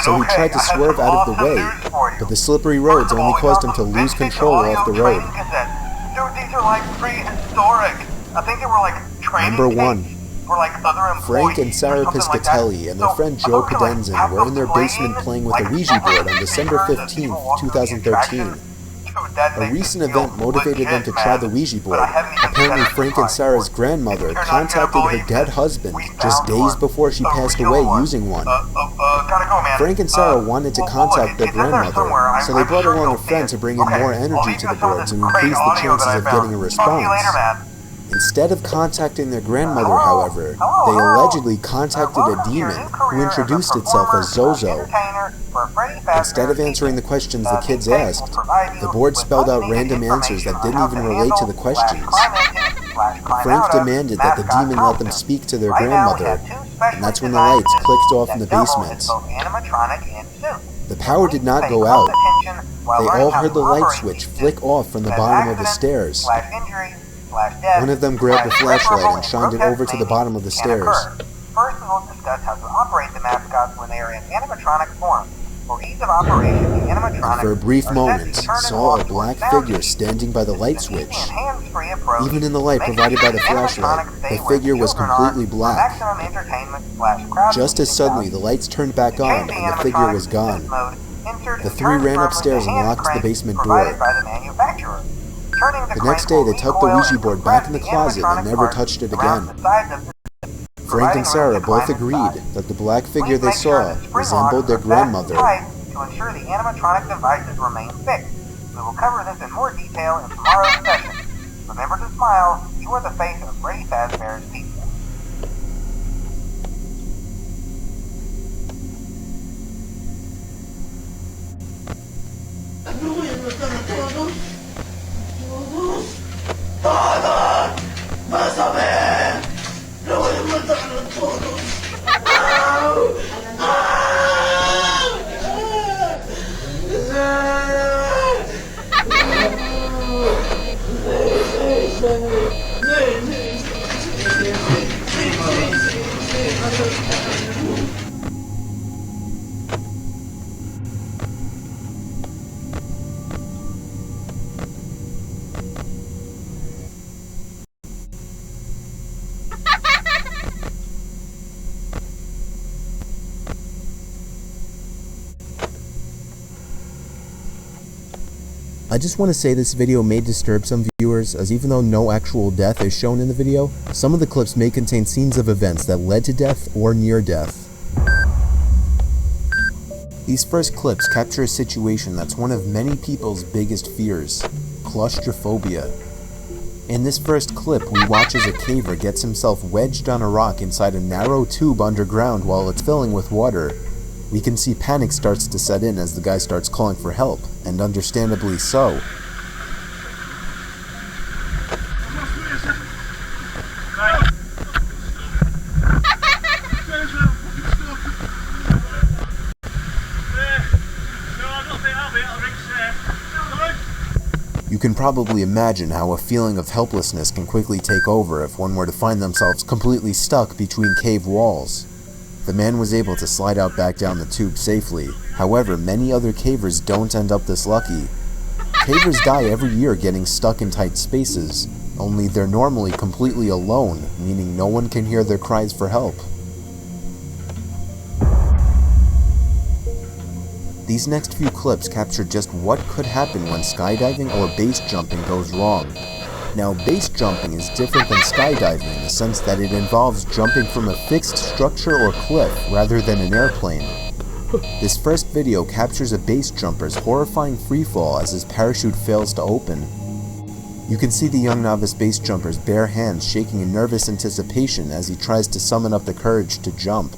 so he tried to swerve out of the way, but the slippery roads only caused him to lose control off the road. Dude, these are like prehistoric. I think they were like training Number 1. for like other employees. Frank and Sarah or something like Piscatelli that. and their So, friend I Joe thought we could, like, Pedenzin have were in their those basement planes, playing with a like, Ouija board on speakers December and 15th, people walking the 2013. attraction. Dude, that A makes recent me feel event motivated them to legit, try man. the Ouija But board. I haven't even Apparently, considered Frank the and price Sarah's for it. grandmother You're not gonna contacted her believe dead this. husband We just found days one. before she A passed real away one. using one. Gotta go, man. Frank and Sarah wanted to Well, contact their it's in there grandmother, somewhere. so they I'm brought sure along a you'll friend see to it. bring in Okay, more I'll energy leave to you the with some of board to this great increase the audio chances that I of found. getting a Talk to response. you later, man. Instead of contacting their grandmother, Hello? however, Hello? they allegedly contacted a Welcome to your demon new career who introduced as a itself as performer, Zozo. entertainer for Freddy Fazbear's Instead of answering the questions the kids these tapes asked, will provide you the board with spelled out much-needed random answers that information didn't on even how to relate to the handle questions. /crime Frank outer demanded that the mascot demon let them costume. speak to their Right now, we grandmother, have two specially and that's when the designed lights clicked off that in the double basement. as both animatronic and suit. The power did not Pay go close out. attention while They learning all how heard to the light operate switch these flick off from the as bottom of the accidents, stairs. /injuries, /death, One of them grabbed the flashlight and shined it grotesque over to the meaning bottom of the can stairs. occur. First, we will discuss how to operate the mascots when they are in animatronic form. For ease of operation, the animatronics And for a brief are moment, set to turn and saw walk a black towards sound figure cues. standing by the light This is an easy switch. and hands-free approach Even in the light to making provided by sure the flashlight, animatronics stay the where figure was children are completely for black. maximum entertainment / crowd Just as pleasing suddenly, value. the lights turned back To on change and the figure was animatronics gone. assist mode, insert The and three turn ran firmly upstairs the and hand locked the crank basement provided door. by the manufacturer. Turning the The crank next day, will they tucked the recoil Ouija and board back in the compress closet and never animatronic touched it parts around again. the sides of the Frank and providing room Sarah to both climb agreed inside. that the black figure Please they make sure saw that spring resembled locks their are fast and grandmother. tight to ensure the animatronic devices remain fixed. We will cover this in more detail in tomorrow's session. Remember to smile. You are the face of Freddy Fazbear's Pizza. I just want to say this video may disturb some viewers, as even though no actual death is shown in the video, some of the clips may contain scenes of events that led to death or near death. These first clips capture a situation that's one of many people's biggest fears: claustrophobia. In this first clip, we watch as a caver gets himself wedged on a rock inside a narrow tube underground while it's filling with water. We can see panic starts to set in as the guy starts calling for help, and understandably so. You can probably imagine how a feeling of helplessness can quickly take over if one were to find themselves completely stuck between cave walls. The man was able to slide out back down the tube safely. However, many other cavers don't end up this lucky. Cavers die every year getting stuck in tight spaces, only they're normally completely alone, meaning no one can hear their cries for help. These next few clips capture just what could happen when skydiving or base jumping goes wrong. Now, base jumping is different than skydiving in the sense that it involves jumping from a fixed structure or cliff rather than an airplane. This first video captures a base jumper's horrifying freefall as his parachute fails to open. You can see the young novice base jumper's bare hands shaking in nervous anticipation as he tries to summon up the courage to jump.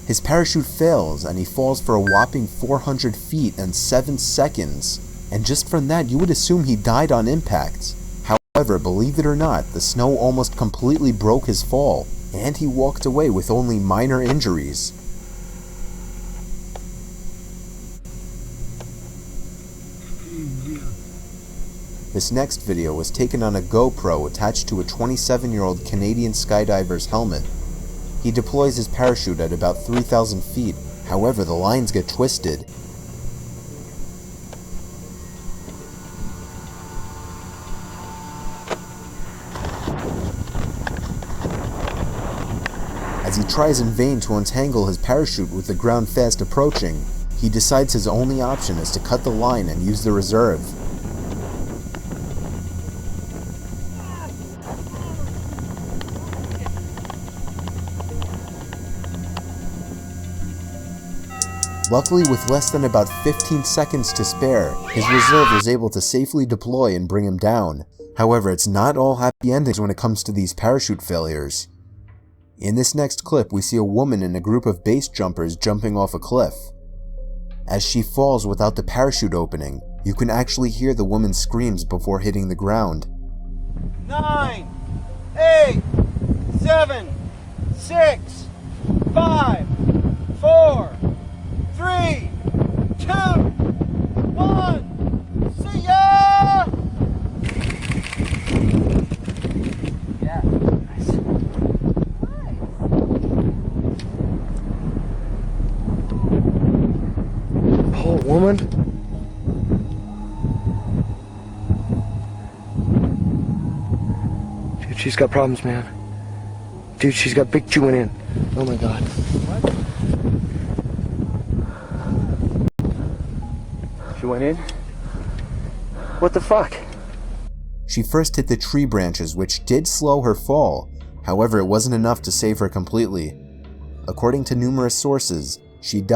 His parachute fails and he falls for a whopping 400 feet and 7 seconds. And just from that, you would assume he died on impact. However, believe it or not, the snow almost completely broke his fall, and he walked away with only minor injuries. This next video was taken on a GoPro attached to a 27-year-old Canadian skydiver's helmet. He deploys his parachute at about 3,000 feet, however the lines get twisted. As he tries in vain to untangle his parachute with the ground fast approaching, he decides his only option is to cut the line and use the reserve. Luckily, with less than about 15 seconds to spare, his reserve was able to safely deploy and bring him down. However, it's not all happy endings when it comes to these parachute failures. In this next clip, we see a woman and a group of base jumpers jumping off a cliff. As she falls without the parachute opening, you can actually hear the woman's screams before hitting the ground. 9, 8, 7, 6, 5, 4, 3, 2, 1. See ya! Yeah, nice. Poor woman. Dude, she's got problems, man. Dude, she's got big chewing in. Oh my god. What? She went in? What the fuck? She first hit the tree branches, which did slow her fall. However, it wasn't enough to save her completely. According to numerous sources, she died